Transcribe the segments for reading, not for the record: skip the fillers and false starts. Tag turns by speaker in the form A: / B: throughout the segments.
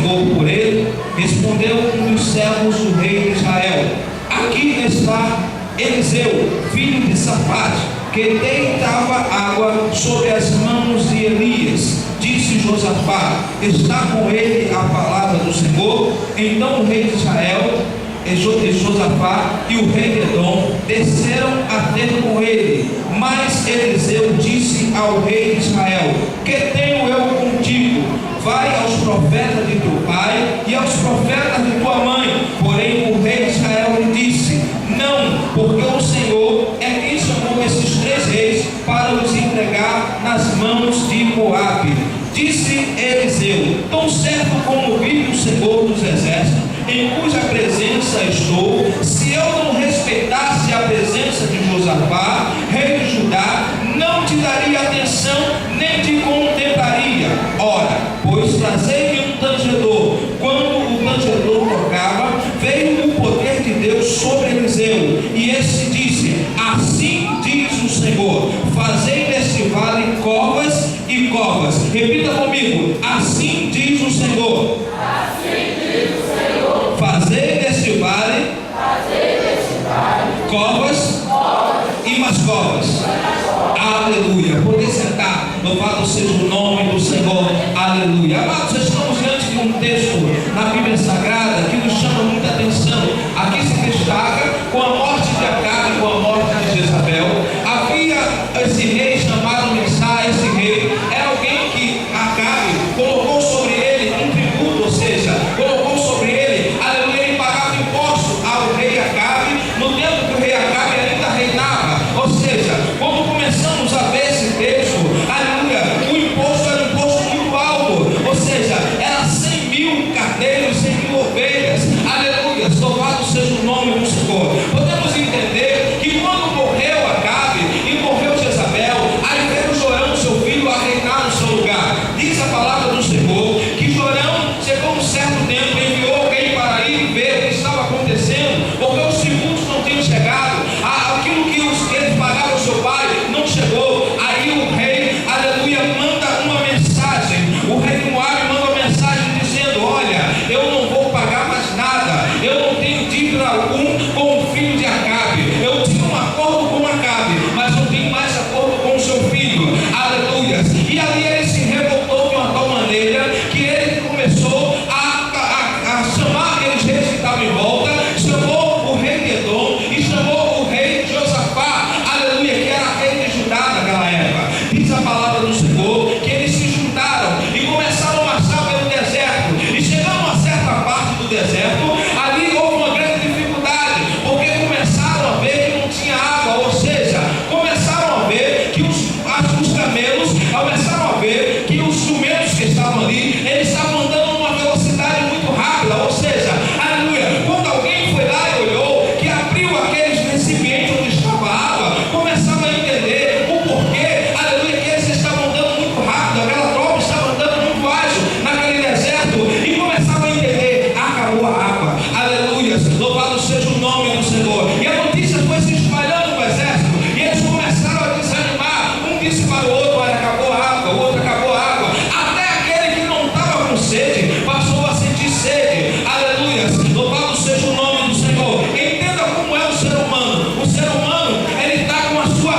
A: Senhor por ele. Respondeu um dos servos do rei de Israel: aqui está Eliseu, filho de Safate, que deitava água sobre as mãos de Elias. Disse Josafá: está com ele a palavra do Senhor? Então o rei de Israel, Josafá e o rei de Edom desceram a ter com ele. Mas Eliseu disse ao rei de Israel: que tenho eu contigo? Vai aos profetas de teu pai e aos profetas de tua mãe. Porém o rei de Israel lhe disse: não, porque o Senhor é quem chamou esses 3 reis para os entregar nas mãos de Moabe. Disse Eliseu: tão certo como vive o Senhor dos exércitos, em cuja presença estou, se eu não respeitasse a presença de Josafá, rei de Judá, não te daria atenção, nem te contemplaria. Ora, pois trazei-me um tangedor. Quando o tangedor tocava, veio o poder de Deus sobre Eliseu, e este disse: assim diz o Senhor, fazei deste vale covas e covas. Repita comigo: assim diz o Senhor. Assim diz o Senhor. Fazei deste vale covas e mais covas. Aleluia. Poder sentar. Louvado seja o nome do Senhor. Aleluia. Amados, estamos diante de um texto na Bíblia Sagrada que nos chama muita atenção. Aqui se destaca com a morte de Acabe, com a morte de Jezabel. Havia esse rei chamado Mensah. Esse rei era alguém que Acabe colocou sobre ele um tributo, ou seja, colocou sobre ele, aleluia, ele pagava imposto ao rei Acabe, no tempo que o rei Acabe ainda reinava. Ou seja, quando começamos a ver esse texto, aleluia, o imposto era um imposto muito alto, ou seja, era 100.000 cardeiros, 100.000 ovelhas. Aleluia, louvado seja o nome do Senhor. Podemos entender que quando morreu Acabe e morreu Jezabel, aí veio Jorão, seu filho, a reinar no seu lugar. Diz a palavra do Senhor que Jorão chegou um certo tempo, enviou alguém para ir ver o que estava acontecendo, porque os tributos não tinham chegado, aquilo que eles pagavam ao seu pai não chegou. Aí o rei, aleluia, manda uma mensagem. O rei de Moabe manda uma mensagem dizendo: olha, eu não vou pagar mais nada, eu não tenho dívida algum com o filho de Acabe. Eu tinha um acordo com Acabe, mas não tenho mais acordo com o seu filho. Aleluia. E ali ele se revoltou de uma tal maneira que ele começou a chamar aqueles reis que estavam em volta, chamou o rei de Edom e chamou o rei Josafá, aleluia, que era rei de Judá naquela época. Diz a palavra do Senhor que eles se juntaram e começaram a marchar pelo deserto, e chegando a certa parte do deserto, ali houve uma grande dificuldade, porque começaram a ver que não tinha água, ou seja, começaram a ver que os camelos, começaram a ver que os jumentos que estavam ali, eles estavam andando numa velocidade muito rápida, ou seja, aleluia, quando alguém foi lá e olhou, que abriu aqueles recipientes onde estava a água, começava a entender o porquê, aleluia, que eles estavam andando muito rápido, aquela tropa estava andando muito ágil naquele deserto, e começava a entender: acabou a água, aleluia, louvado seja o nome do Senhor. E a notícia foi se espalhando no exército, e eles começaram a desanimar. Um disse para o outro: olha, acabou a água. O outro: acabou a água. Até aquele que não estava com sede passou a sentir sede. Aleluia, louvado seja o nome do Senhor. Entenda como é o ser humano. O ser humano, ele está com a sua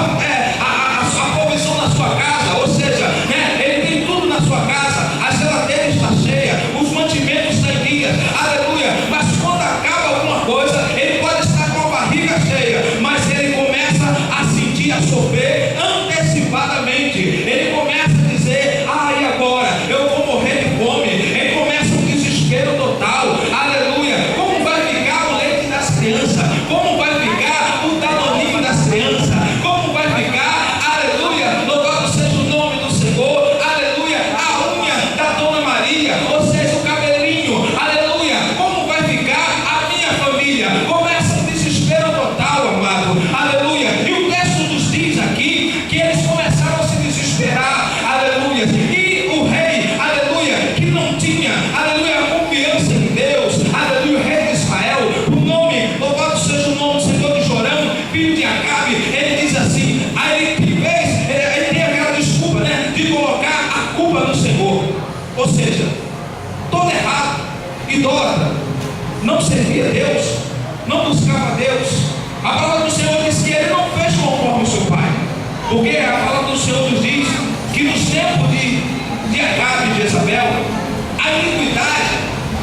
A: provisão na sua casa, ou seja, ele tem tudo na sua casa, a geladeira está cheia, os mantimentos estão em dia, aleluia. Mas quando acaba alguma coisa, ele pode estar com a barriga cheia, mas ele começa a sentir, a sofrer antecipadamente. Ele começa a dizer: e agora? Eu vou morrer de fome. Ele começa um desespero total. Aleluia. Como vai ficar o leite das crianças? Como vai ficar o danoninho das crianças? Como vai ficar, aleluia, louvado seja o nome do Senhor, aleluia, a unha da Dona Maria, ou seja, o cabelinho, aleluia, como vai ficar a minha família? Começa um desespero total, amado, aleluia. E o texto nos diz aqui que eles começaram a se desesperar, aleluia. E o rei, aleluia, que não tinha, aleluia, confiança em Deus, aleluia, o rei de Israel, o nome, louvado seja o nome do Senhor, de Jorão, filho de Acabe, ele diz assim, aí ele tem aquela desculpa, de colocar a culpa no Senhor. Ou seja, todo errado, idólatra, não servia a Deus, não buscava a Deus. A palavra do Senhor diz que ele não fez conforme o seu pai, porque a palavra do Senhor nos diz que nos tempos de Acabe e de Jezabel, a iniquidade,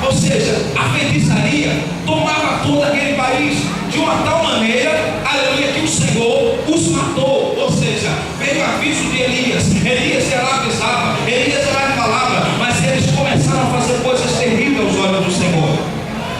A: ou seja, a feitiçaria, tomava todo aquele país de uma tal maneira, aleluia, que o Senhor os matou. Ou seja, veio o aviso de Elias ia lá, avisava, Elias ia lá e falava, mas eles começaram a fazer coisas terríveis aos olhos do Senhor.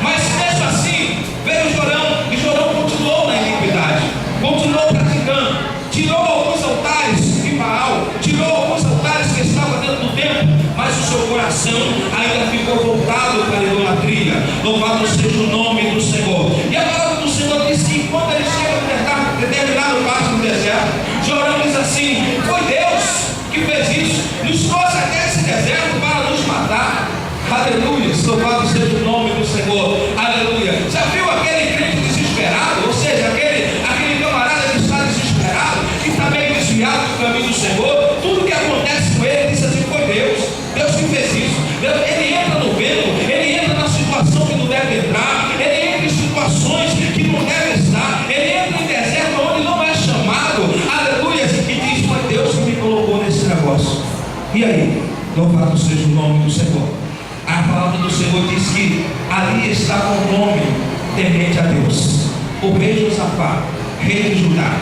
A: Mas mesmo assim, veio Jorão, e Jorão continuou na iniquidade, continuou praticando, tirou alguns altares de Baal, tirou alguns altares que estavam dentro do templo, mas o seu coração ainda ficou voltado para a idolatria. Louvado seja o nome do Senhor. E a palavra do Senhor diz que quando ele chega a determinado passo no deserto, Jorão diz assim: foi Deus que fez isso, nos trouxe até esse deserto para nos matar. Aleluia, louvado seja o nome do Senhor. Aleluia. Já viu aquele crente desesperado? Ou seja, aquele camarada que está desesperado, que está meio desviado do caminho do Senhor. Tudo que acontece com ele, diz assim: foi Deus que fez isso. Ele entra no vento, ele entra na situação que não deve entrar, ele entra em situações que não deve estar, ele entra em deserto onde não é chamado. Aleluia. E diz: foi Deus que me colocou nesse negócio. E aí? Louvado seja o nome do Senhor. A palavra do Senhor diz que ali estava um homem temente a Deus, o rei Josafá, rei de Judá.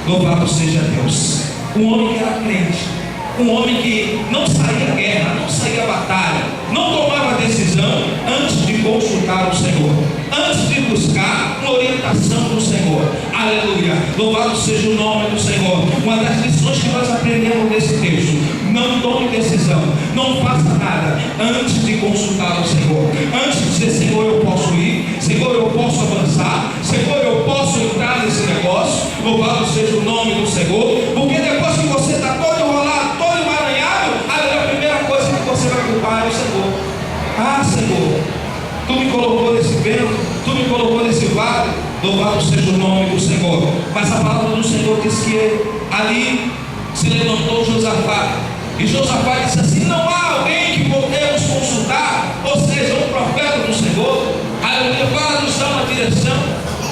A: Louvado seja Deus. Um homem que era crente, um homem que não saía guerra, não saía batalha, não tomava decisão antes de consultar o Senhor, antes de buscar uma orientação do Senhor. Aleluia, louvado seja o nome do Senhor. Uma das lições que nós aprendemos nesse texto: não tome decisão, não faça nada antes de consultar o Senhor, antes de dizer: Senhor, eu posso ir, Senhor, eu posso avançar, Senhor, eu posso entrar nesse negócio. Louvado seja o nome do Senhor. Porque depois que você está todo enrolado, todo emaranhado, a primeira coisa que você vai culpar é o Senhor. Ah, Senhor, Tu me colocou nesse vento, Tu me colocou nesse vale. Louvado seja o nome do Senhor. Mas a palavra do Senhor diz que ali se levantou Josafá, e Josafá disse assim: não há alguém que podemos consultar, ou seja, um profeta do Senhor, aleluia, para nos dar uma direção.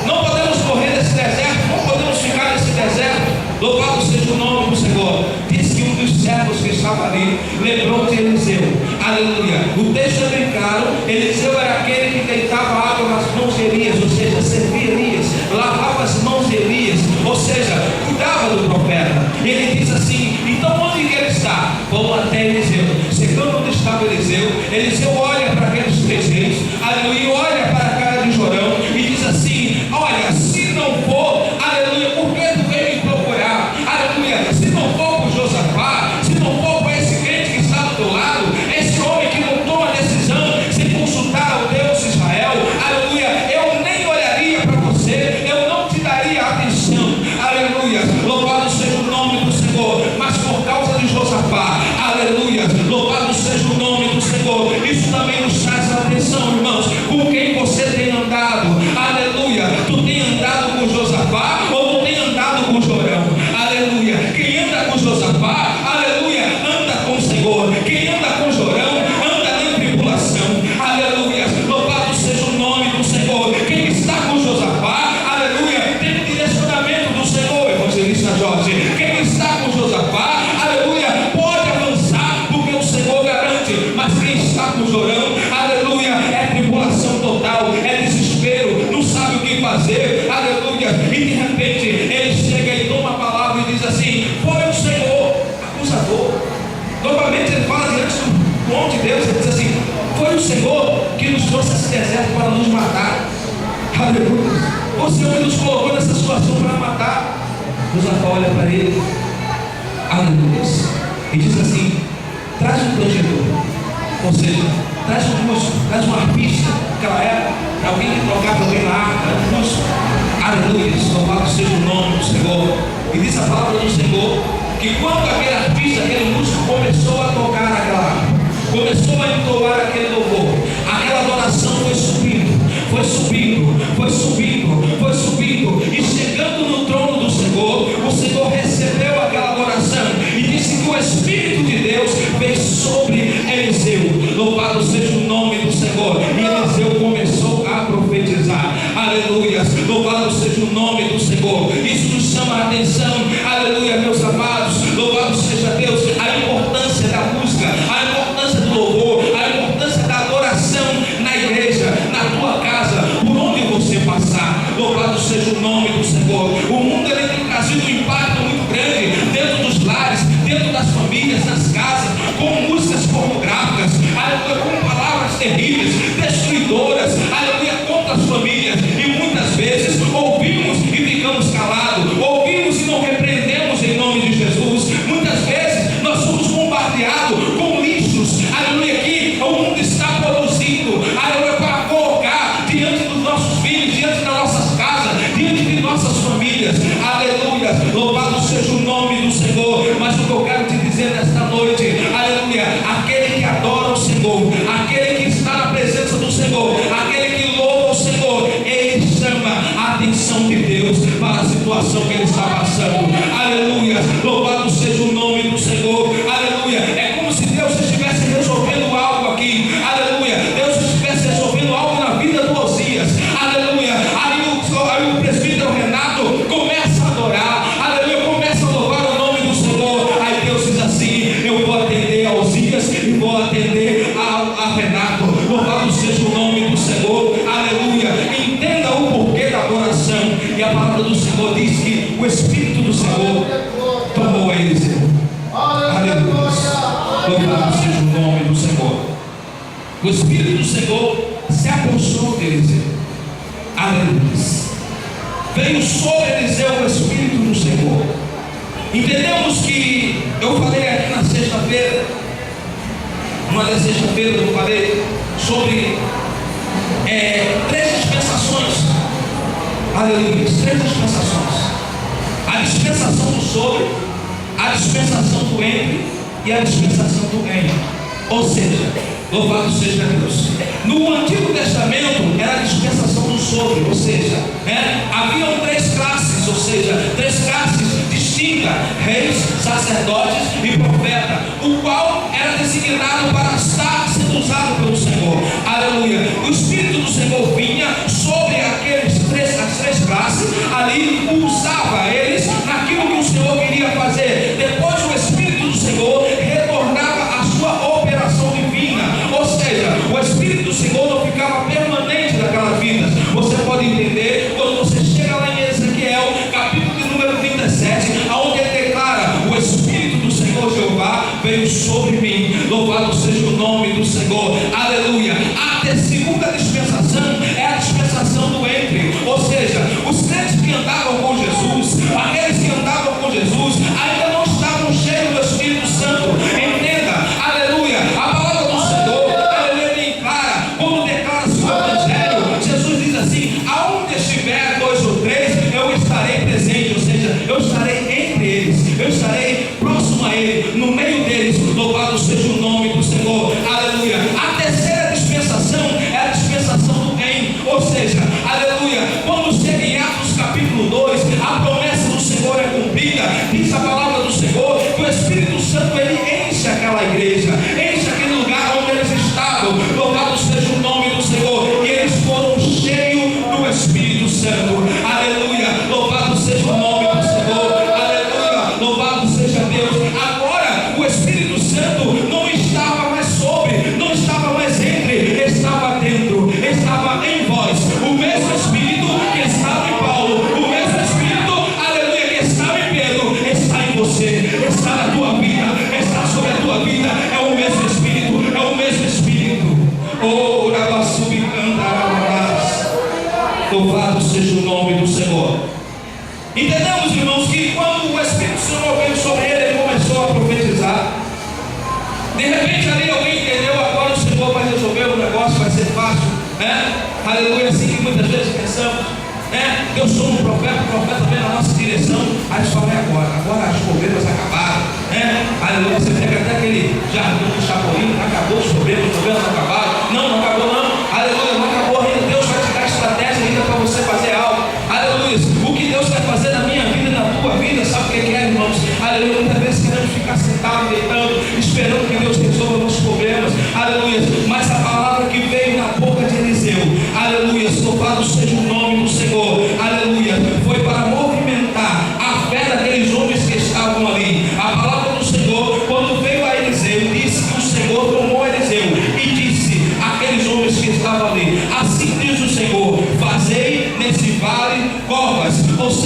A: Não podemos correr nesse deserto, não podemos ficar nesse deserto. Louvado seja o nome do Senhor. Diz que um dos servos que estava ali lembrou de Eliseu. Aleluia. O texto é bem claro: Eliseu era aquele que deitava água nas mãos de Elias, ou seja, servia Elias, lavava as mãos de Elias, ou seja, cuidava do profeta. Ele diz assim: então onde ele está? Vamos até Eliseu. Chegando onde estava Eliseu, Eliseu olha para aqueles três reis, aleluia, e olha para a cara de Jorão e diz assim: olha, se não for, aleluia, por que tu veio me procurar? Aleluia, se não for por Josafá, se não for por esse crente que está do teu lado, esse homem que não toma decisão sem consultar ao Deus de Israel, aleluia, eu nem olharia para você, eu não te daria atenção. Aleluia, louvado seja o nome do Senhor. Mas por causa de Josafá, aleluia, louvado seja o nome do Senhor. Isso também nos traz a atenção, irmãos, com quem você tem andado. Aleluia, tu tem andado com Josafá ou tu tem andado com Jorão? Aleluia, quem anda com Josafá, aleluia, anda com o Senhor. Quem anda com Jorão, anda em tribulação. Aleluia, louvado seja o nome do Senhor. Quem está com Josafá, aleluia, tem o direcionamento do Senhor, evangelista Jorge. Quem está com Josafá, aleluia, pode avançar, porque o Senhor garante. Mas quem está com Jorão, aleluia, é tribulação total, é desespero, não sabe o que fazer, aleluia. E de repente ele chega e toma a palavra e diz assim: foi o Senhor, acusador. Novamente ele fala diante do monte de Deus, ele diz assim: foi o Senhor que nos trouxe esse deserto para nos matar. Aleluia, o Senhor que nos colocou nessa situação para matar. Josafá olha para ele, aleluia, e diz assim: traz um tangedor, ou seja, traz uma arpista, naquela época, alguém que tocava alguém na arca, aleluia, louvado seja o nome do Senhor. E diz a palavra do Senhor que quando aquele arpista, aquele músico começou a tocar aquela arpa, começou a entoar aquele louvor, aquela adoração foi subindo, foi subindo, foi subindo, foi subindo, e chegando no trono do Senhor, o Senhor recebeu aquela adoração e disse que o Espírito de Deus veio sobre Eliseu. Louvado seja o nome do Senhor. E Eliseu aleluia, louvado seja o nome do Senhor. Isso nos chama a atenção, aleluia, meus amados, louvado seja Deus, a importância da música, a importância do louvor, a importância da adoração na igreja, na tua casa, por onde você passar, louvado seja o nome do Senhor. O mundo ele tem trazido um impacto muito grande dentro dos lares, dentro das famílias, nas casas, com músicas pornográficas, aleluia, com palavras terríveis, destruidoras, aleluia, contra as famílias, e muitas vezes ouvimos e ficamos calados, ouvimos e não repreendemos em nome de Jesus. Muitas vezes nós somos bombardeados com lixos, aleluia, que o mundo está produzindo, aleluia, para colocar diante dos nossos filhos, diante das nossas casas, diante de nossas famílias, aleluia, louvado seja o nome do Senhor. Mas o que eu quero te dizer nesta noite, aleluia, aquele que adora o Senhor, aquele que está na presença do Senhor, aquele que louva o Senhor, ele chama a atenção de Deus para a situação que ele está passando, aleluia, louvado seja o nome do Senhor, aleluia. É como se Deus estivesse resolvendo algo aqui, aleluia, Deus estivesse resolvendo algo na vida do Osias, aleluia. Aí o presbítero Renato começa a adorar, aleluia, começa a louvar o nome do Senhor. Aí Deus diz assim: eu vou atender a Osias e vou atender a Renato, louvado seja o nome do Senhor, aleluia. Entenda o porquê da adoração. E a palavra do Senhor diz que o Espírito do Senhor tomou a Eliseu, aleluia, louvado seja o nome do Senhor. O Espírito do Senhor se apossou de Eliseu, aleluia. Veio sobre Eliseu o Espírito do Senhor. Entendemos que eu falei aqui na sexta-feira, uma das sexta-feiras eu falei sobre três dispensações, aleluia, três dispensações: a dispensação do sobre, a dispensação do entre e a dispensação do reino. Ou seja, louvado seja Deus. No Antigo Testamento era a dispensação do sobre, ou seja, haviam três classes, ou seja, três classes distintas: reis, sacerdotes e profeta, o qual era designado para estar sendo usado pelo Senhor, aleluia. O Espírito do Senhor vinha sobre as três classes, ali usava eles naquilo que o Senhor queria fazer. Depois o Espírito do Senhor retornava à sua operação divina, ou seja, o Espírito do Senhor não ficava permanente naquela vida. Você pode entender quando você chega lá em Ezequiel, capítulo de número 37, onde ele declara: o Espírito do Senhor Jeová veio sobre mim, louvado seja o nome do Senhor, aleluia. A segunda dispensação é a dispensação do entre, ou seja, os crentes que andavam com Jesus, aqueles que andavam com Jesus, ainda não estavam cheios do Espírito Santo. Entenda, aleluia, a palavra do Senhor, aleluia, é bem clara. Quando declara-se o Evangelho, Jesus diz assim: aonde estiver dois ou três, eu estarei presente, ou seja, eu estarei entre eles, eu estarei próximo a ele, no meio deles, louvado seja o nome do Senhor, aleluia. A terceira dispensação é a dispensação do reino, ou seja, aleluia, quando chega em Atos capítulo 2, a promessa do Senhor é cumprida. Diz a palavra do Senhor que o Espírito Santo ele enche aquela igreja, enche aquele lugar onde eles estavam, louvado seja o nome do Senhor, e eles foram cheios do Espírito Santo, aleluia, louvado seja o nome do Senhor, aleluia, louvado seja Deus. Agora o Espírito Santo não estava mais sobre, não estava mais entre, estava dentro, estava em vós. O mesmo Espírito que estava em Paulo, o mesmo Espírito, aleluia, que estava em Pedro, está em você, está na tua vida, está sobre a tua vida. É o mesmo Espírito, é o mesmo Espírito. Oh, louvado seja o nome do Senhor. Entendemos, irmãos, que quando o Espírito Santo veio sobre ele, ele começou a profetizar. De repente ali alguém entendeu: agora o Senhor vai resolver o negócio, vai ser fácil, aleluia. Assim que muitas vezes pensamos, Deus sou um profeta, o profeta vem na nossa direção, aí só é agora as problemas acabaram, aleluia. Você pega até aquele jardim de Chapolin: acabou os problemas não acabaram. Não acabou não, aleluia, não acabou ainda. Deus vai te dar estratégia ainda para você fazer algo, aleluia. O que Deus vai fazer na minha vida e na tua vida, sabe o que é, irmãos? Aleluia. Muitas vezes queremos ficar sentado, deitando, esperando que Deus resolva nossos problemas, aleluia. Mas a palavra que veio na boca de Eliseu, aleluia, louvado seja o nome do Senhor.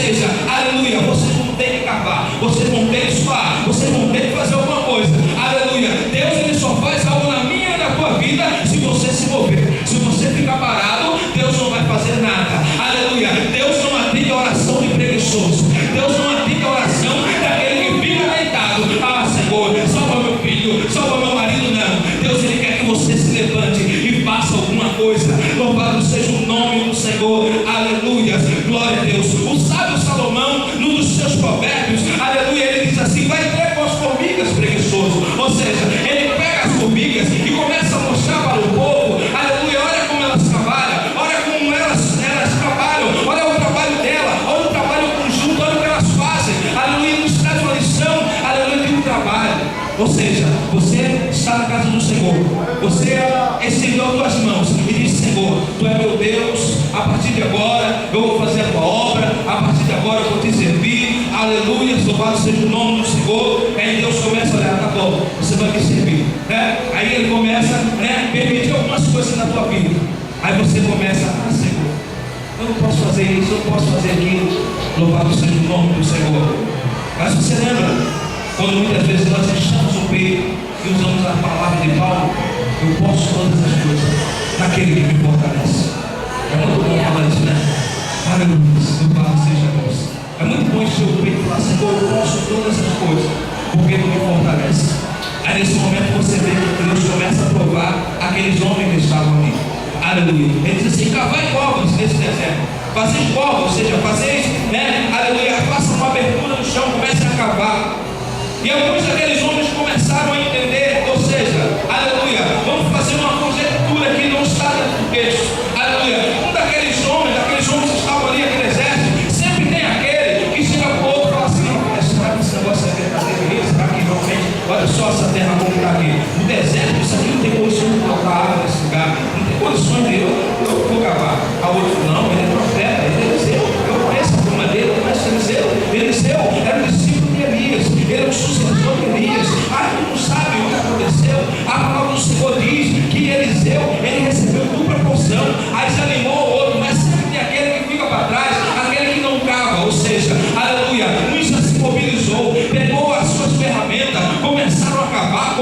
A: seja, aleluia, vocês vão ter que cavar, vocês vão ter que suar, vocês vão ter que fazer alguma coisa. Aleluia. Deus, ele só faz algo na minha e na tua vida se você se mover. Se você ficar parado, Deus não vai fazer nada. Aleluia. Deus não atende a oração de preguiçoso. Deus não atende a oração daquele que fica deitado. Ah, Senhor, salva meu filho, salva meu marido. Não. Deus, ele quer que você se levante e faça alguma coisa. Louvado seja o nome do Senhor. Aleluia. Glória a Deus. O sábio Salomão, num dos seus provérbios, aleluia, ele diz assim: vai ter com as formigas, preguiçoso. Ou seja, ele pega as formigas e começa a mostrar para o povo, aleluia, olha como elas trabalham, olha como elas trabalham, olha o trabalho dela, olha o trabalho conjunto, olha o que elas fazem, aleluia, nos traz uma lição, aleluia, de um trabalho. Ou seja, você está na casa do Senhor, você estendeu as tuas mãos e disse: Senhor, Tu é meu Deus, a partir de agora eu vou fazer a Tua obra, a partir de agora eu vou te servir, aleluia, louvado seja o nome do Senhor. Aí Deus começa a olhar: tá bom, você vai me servir, né? Aí Ele começa, né, permitir algumas coisas na tua vida. Aí você começa: ah, Senhor, eu não posso fazer isso, eu não posso fazer aquilo. Louvado seja o nome do Senhor. Mas você lembra quando muitas vezes nós fechamos o peito e usamos a palavra de Paulo: eu posso todas as coisas naquele que me fortalece. É muito bom falar isso, né? Aleluia, louvado seja Deus. É muito bom encher o peito e falar: Senhor, eu posso todas as coisas porque Tu me fortalece. Aí nesse momento você vê que Deus começa a provar aqueles homens que estavam ali. Aleluia. Ele diz assim: cavai covas nesse deserto, fazeis covas, ou seja, fazeis, né? Aleluia, façam uma abertura no chão, comecem a cavar. E alguns daqueles homens começaram a entender, ou seja, aleluia, vamos fazer uma conjectura que não está dentro do texto. Aleluia. Um daqueles homens que estavam ali, aquele exército, sempre tem aquele que chega para o outro e fala assim: será que esse negócio é verdadeiro? Será que realmente, olha só essa terra como está aqui, o deserto, isso aqui não tem condições de colocar água nesse lugar, não tem condições de eu vou cavar. A outro: não, ele é profeta, ele é Eliseu, eu conheço a turma dele, eu conheço Eliseu era um discípulo de Elias, ele é o sucessor de Elias. Ah, tu não sabe o que aconteceu? A palavra do Senhor diz que Eliseu, ele recebeu dupla porção, aí desanimou o outro, mas sempre tem aquele que fica para trás, aquele que não cava, ou seja, aleluia, um já se mobilizou, pegou as suas ferramentas, começaram a cavar,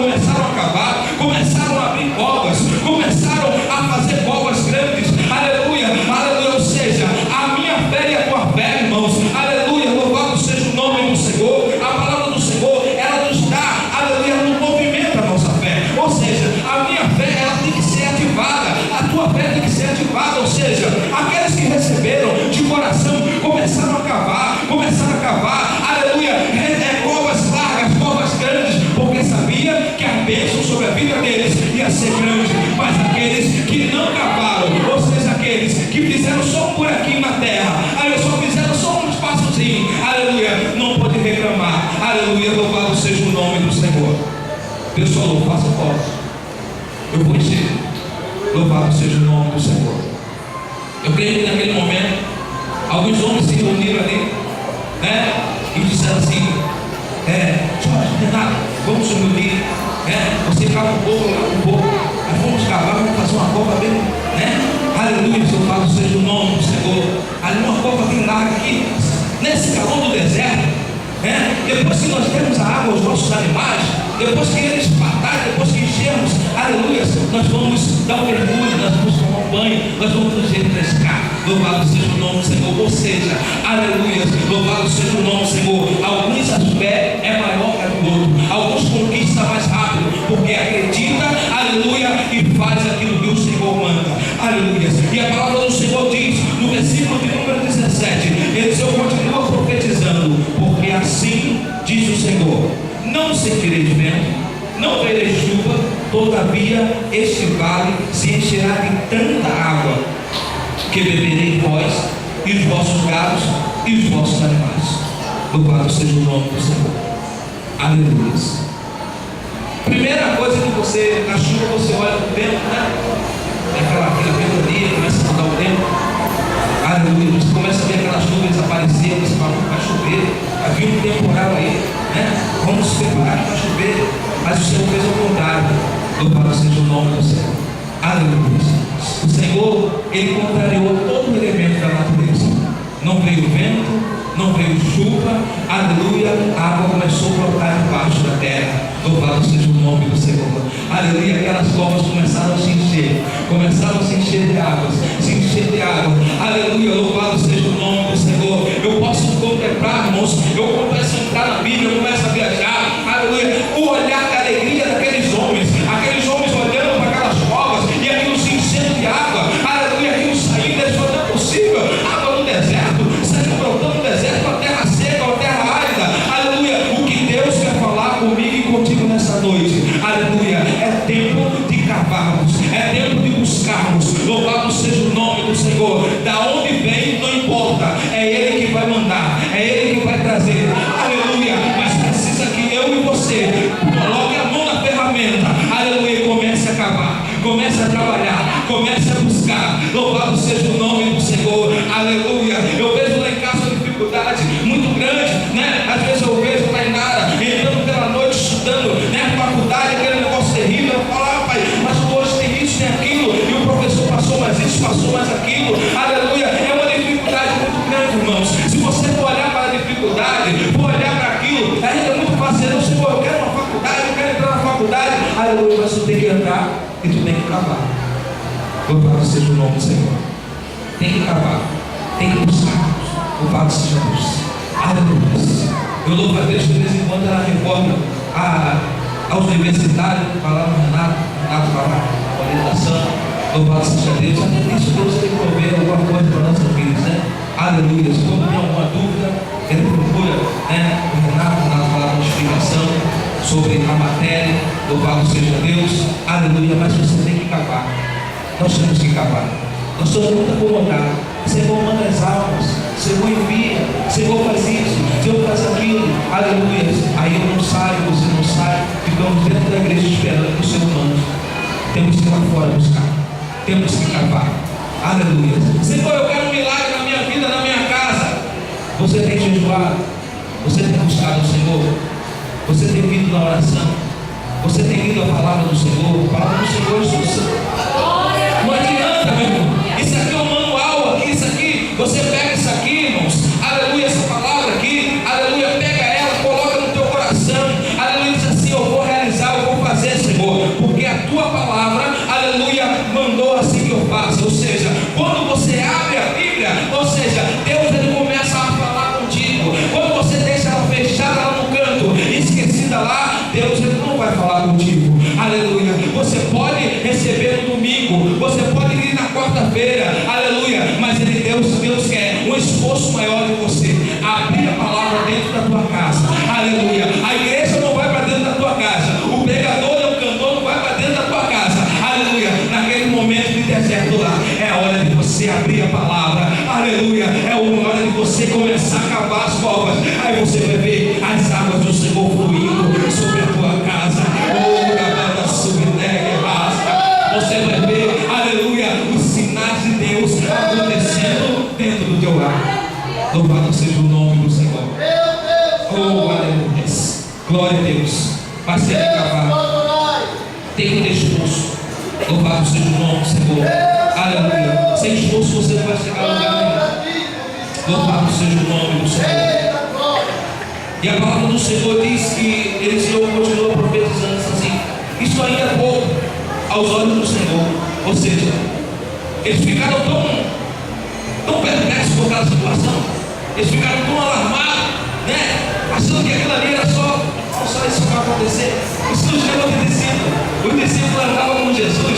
A: começaram a abrir covas, começaram a fazer covas grandes, aleluia, aleluia, ou seja, a minha fé e a tua fé, irmãos, aleluia, louvado seja o nome do Senhor. A palavra do Senhor, ela nos dá, aleluia, ela nos movimenta a nossa fé, ou seja, a minha fé, ela tem que ser ativada, a tua fé tem que ser ativada, ou seja, aqueles que receberam de coração, começaram a cavar, aleluia, covas largas, covas grandes, porque sabia que a bênção sobre a vida deles ia ser grande. Mas aqueles que não cavaram, ou seja, aqueles que fizeram só um buraquinho na terra, aí só fizeram só um espaçozinho, aleluia, não pode reclamar. Aleluia, louvado seja o nome do Senhor. Deus falou: faça covas, eu vou encher. Louvado seja o nome do Senhor. Eu creio que naquele momento alguns homens se reuniram ali, né, e disseram assim: Jorge, Renato, vamos se reunir, você cava um pouco, mas vamos cavar, vamos fazer uma cova bem, aleluia, louvado seja o nome do Senhor. Ali uma cova bem larga aqui, nesse calor do deserto, depois que nós demos a água aos nossos animais, depois que eles batalham, depois que enchermos, aleluia, nós vamos dar um mergulho, nós vamos tomar um banho, nós vamos nos refrescar. Louvado seja o nome do Senhor. Ou seja, aleluia, louvado seja o nome do Senhor. Alguns a fé é maior que a do outro, alguns conquistam mais rápido, porque acredita, aleluia, e faz aquilo que o Senhor manda, aleluia. E a palavra do Senhor diz, no versículo de número 17, Eliseu continua profetizando: porque assim diz o Senhor, não sentireis vento, não vereis chuva, todavia este vale se encherá de tanta água, que bebereis vós, e os vossos gados, e os vossos animais. Louvado seja o nome do Senhor. Aleluia. Primeira coisa que você, na chuva, você olha para o tempo, aquela ventania, começa a mudar o tempo. Aleluia. Você começa a ver aquelas nuvens aparecer, você fala: vai chover, vai vir um temporal aí, vamos se preparar para chover. Mas o Senhor fez o contrário. Louvado seja o nome do Senhor. Aleluia. O Senhor, Ele contrariou todo o elemento da natureza. Não veio vento, não veio chuva, aleluia, a água começou a brotar debaixo da terra. Louvado seja o nome do Senhor, aleluia. Aquelas covas começaram a se encher, de águas, aleluia. Louvado seja o nome do Senhor. Eu posso contemplar, irmãos, eu começo a entrar na Bíblia, eu começo a viajar, aleluia. O olhar da alegria daqueles homens olhando para aquelas covas e aquilo se enchendo de água, aleluia. Aquilo saindo, eles falaram: não é possível, água no deserto, saindo brotando no deserto, uma terra seca, uma terra árida, aleluia. O que Deus quer falar comigo e contigo nessa noite, aleluia, é tempo de cavarmos, é tempo de buscarmos. Louvado seja o nome do Senhor. Da onde vem não importa, é Ele que vai mandar, é Ele que vai trazer, aleluia. Mas precisa que eu e você coloque a mão na ferramenta, aleluia, e comece a cavar, comece a trabalhar, comece a buscar. Louvado seja o nome do Senhor, aleluia. Eu vejo lá em casa uma dificuldade muito grande, né? Às vezes eu vejo a Tainara entrando pela noite, estudando, né? Faculdade, aquele negócio terrível. Eu falo: ah, pai, mas hoje tem isso, tem aquilo, e o professor passou mais isso, passou mais aquilo, aleluia. É uma dificuldade muito grande, irmãos. Se você for olhar para a dificuldade, for olhar para aquilo, ainda é muito fácil dizer: Senhor, eu quero uma faculdade, eu quero entrar na faculdade, aleluia. Mas tu tem que entrar e tu tem que cavar. Louvado seja o nome do Senhor. Tem que cavar, tem que buscar. Louvado seja Deus, aleluia. Eu louvo a Deus que de vez em quando ela recorda aos universitários, falava Renato para a orientação. Louvado seja Deus. Até nisso Deus ele provê alguma coisa para nossas vidas, né? Aleluia. Se for tem alguma dúvida, ele procura, né? O Renato falar uma explicação sobre a matéria. Louvado seja Deus, aleluia. Mas você tem que cavar. Nós temos que cavar. Nós estamos muito acomodados. Senhor, manda as almas, Senhor, envia, Senhor, faz isso, Senhor, faz aquilo, aleluia. Aí eu não saio, você não sai, ficamos dentro da igreja esperando que o Senhor mande. Temos que ir lá fora buscar, temos que cavar, aleluia. Senhor, eu quero um milagre na minha vida, na minha casa. Você tem jejuado, você tem buscado o Senhor, você tem vindo na oração, você tem lido a palavra do Senhor. A palavra do Senhor é instrução. Não adianta, meu irmão. Isso aqui é um manual aqui, isso aqui. Você pega isso aqui, irmãos. Aleluia, essa palavra aqui. Aleluia, pega ela, coloca no teu coração. Aleluia, diz assim: eu vou realizar, eu vou fazer, Senhor. Porque a tua palavra, aleluia, mandou assim que eu faça. Ou seja, quando você abre a Bíblia, ou seja, Deus ele começa a falar contigo. Quando você deixa ela fechada lá no canto, esquecida lá, Deus ele não vai falar contigo. Aleluia. Você pode receber no domingo, você pode ir na quarta-feira, aleluia. Mas Deus quer um esforço maior de você. Abrir a palavra dentro da tua casa, aleluia. A igreja não vai para dentro da tua casa, o pregador e o cantor não vai para dentro da tua casa, aleluia. Naquele momento de deserto lá, é a hora de você abrir a palavra, aleluia. É a hora de você começar a cavar as covas. Aí você vai ver as águas do Senhor fluindo sobre a tua casa. Você vai ver, aleluia, os sinais de Deus acontecendo dentro do teu lar. Louvado seja o nome do Senhor. Oh, aleluia. Glória a Deus. Mas tem que cavar, tem que ter esforço. Louvado seja o nome do Senhor. Aleluia. Sem esforço você não vai chegar a lugar nenhum. Louvado seja o nome do Senhor. E a palavra do Senhor diz que Eliseu continuou profetizando assim: isso ainda é pouco aos olhos do Senhor. Ou seja, eles ficaram tão perplexos com aquela situação, eles ficaram tão alarmados, né? Achando que aquilo ali era só isso que vai acontecer. Isso não chegou de discípulo. Os discípulos andavam com Jesus,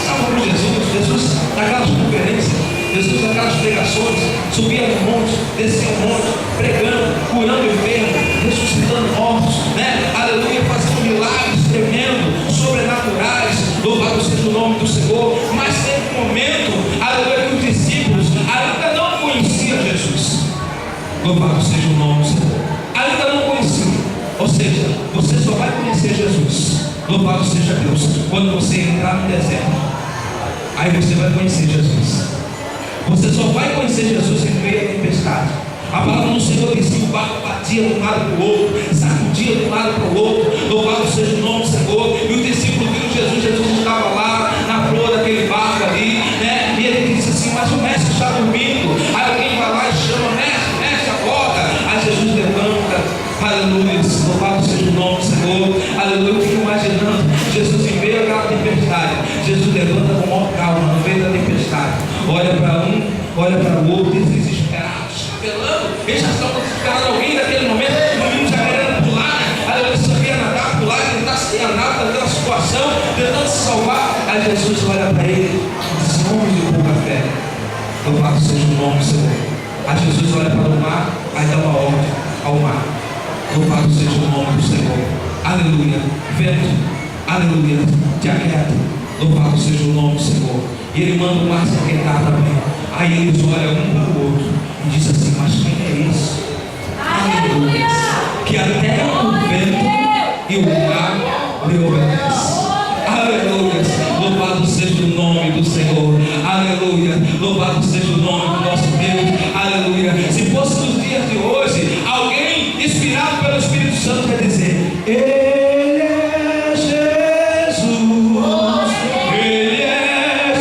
A: estavam com Jesus naquelas conferências, Jesus naquelas pregações, subia no monte, descia no monte, pregando, curando enfermos, ressuscitando mortos, né? Aleluia, fazendo milagres tremendos, sobrenaturais. Louvado seja o nome do Senhor. Mas teve um momento, aleluia, que os discípulos ainda não conheciam Jesus. Louvado seja o nome do Senhor. Ainda não conheciam. Ou seja, você só vai conhecer Jesus, louvado seja Deus, quando você entrar no deserto. Aí você vai conhecer Jesus. Você só vai conhecer Jesus em meio à tempestade. A palavra do Senhor diz que o barco batia de um lado para o outro, sacudia de um lado para o outro. Louvado seja o nome do Senhor. E os discípulos viram Jesus. Jesus estava lá na flor daquele barco ali, né? E ele disse assim: mas o mestre está dormindo. Aí alguém vai lá e chama: mestre, agora. maior calma no meio da tempestade. Olha para um, olha para o outro, desesperados, apelando. Eles já estavam desesperando alguém naquele momento. O menino já querendo pular, né? Aí ele sabia nadar, pular, tentar se nadar daquela situação, tentando se salvar. Aí Jesus olha para ele e diz: homem de pouca fé, louvado seja o nome do Senhor. Aí Jesus olha para o mar, aí dá uma ordem ao mar: louvado seja o nome do Senhor. Aleluia. Vento, aleluia. Te aquieta. Louvado seja o nome do Senhor. E ele manda o mar se aquietar também. Aí eles olham um para o outro e diz assim: mas quem é esse? Aleluia. Que até o vento e o mar lhe obedecem. Aleluia. Louvado seja o nome do Senhor. Aleluia. Louvado seja o nome do nosso Deus. Aleluia. Se fosse nos dias de hoje, alguém inspirado pelo Espírito Santo vai dizer: Ele é Jesus. Ele é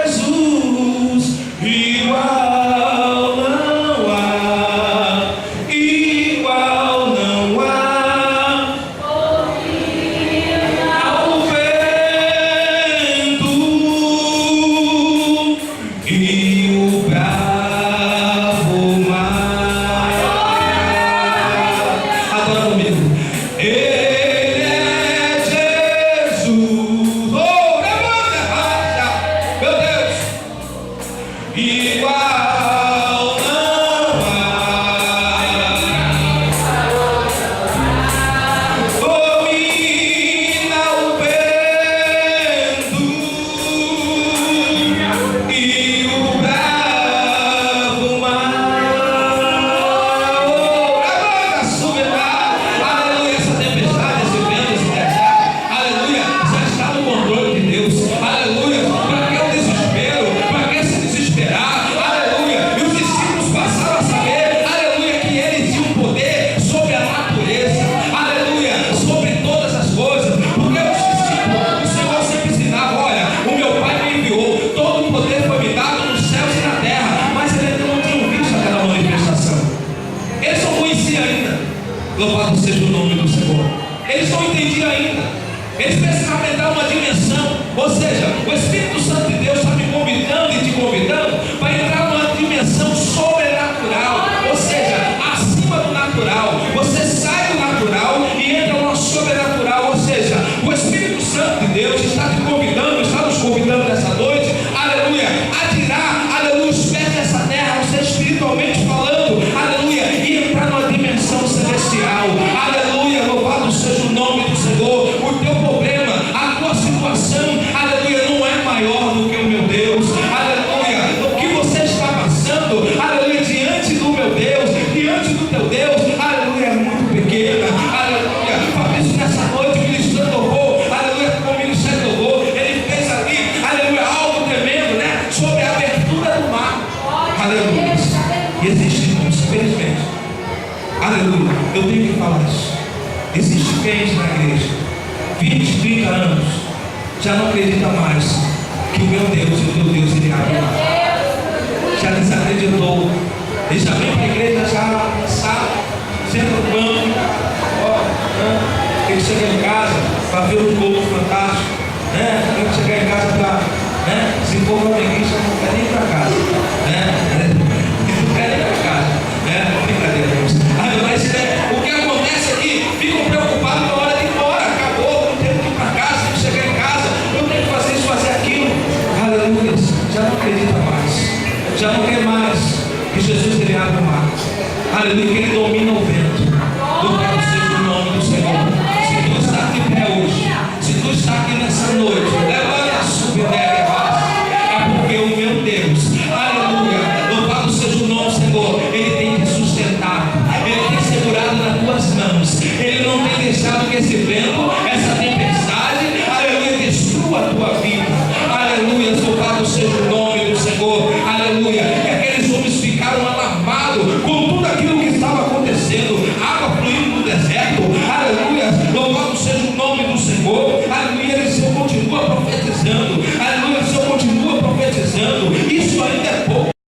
A: Jesus. Igual não há. Igual não há. Ao vento e o bravo mar. Adora comigo. Ele é Jesus. Oh, meu Deus. Igual não há. Domina o vento e o bravo mar. Aleluia, essa tempestade, esse vento, esse deserto, aleluia, já está no controle de Deus. Aleluia. Para que o desespero? Para que se desesperar? Aleluia. E os discípulos passaram a saber, aleluia, que eles tinham poder sobre a natureza, aleluia, sobre todas as coisas. Porque os discípulos, o Senhor sempre ensinava: olha, o meu Pai me enviou, todo o poder foi me dado nos céus e na terra. Mas eles ainda não tinham visto aquela manifestação. Eles não conheciam ainda. Louvado seja o nome do Senhor. Eles não entendiam ainda. Eles precisavam entrar uma dimensão. Ou seja, o Espírito Santo de Deus está me convidando e te convidando para entrar numa dimensão sobrenatural. Ou seja, acima do natural. Você sai do natural e entra no sobrenatural. Ou seja, o Espírito Santo de Deus está te convidando, está nos convidando nessa noite, aleluia, a tirar, aleluia, os pés dessa terra, você espiritualmente falando, aleluia, e entrar numa dimensão celestial. Aleluia, louvado seja o nome do Senhor. O teu problema, a tua situação, aleluia, não é maior do que o meu Deus. Aleluia, o que você está passando, aleluia, diante do meu Deus, diante do teu Deus, aleluia, é muito pequena. Aleluia. Fabrício nessa noite ministrando louvor, aleluia, com o ministério do louvor, ele fez ali, aleluia, algo tremendo, né, sobre a abertura do mar. Aleluia. E existe muitos, infelizmente, aleluia, eu tenho que falar isso. Existe gente na igreja, 20, 30 anos, já não acredita mais que o meu Deus e o teu Deus ele abre o mar. Já desacreditou. Ele já vem para a igreja, já cansado, senta no banco, tem que chegar em casa para ver o jogo fantástico, né? Tem que chegar em casa para, né? Se for flamenguista, não quer nem ir para casa, né? Não quer nem ir para casa, né? Brincadeira, mas o que acontece aqui, ficam preocupados na hora de ir embora. Acabou, não tenho que ir para casa, tenho que chegar em casa, eu tenho que fazer isso, fazer aquilo. Aleluia, já não acredita mais, já não quer mais que Jesus ele abre o mar. Aleluia, que ele domina o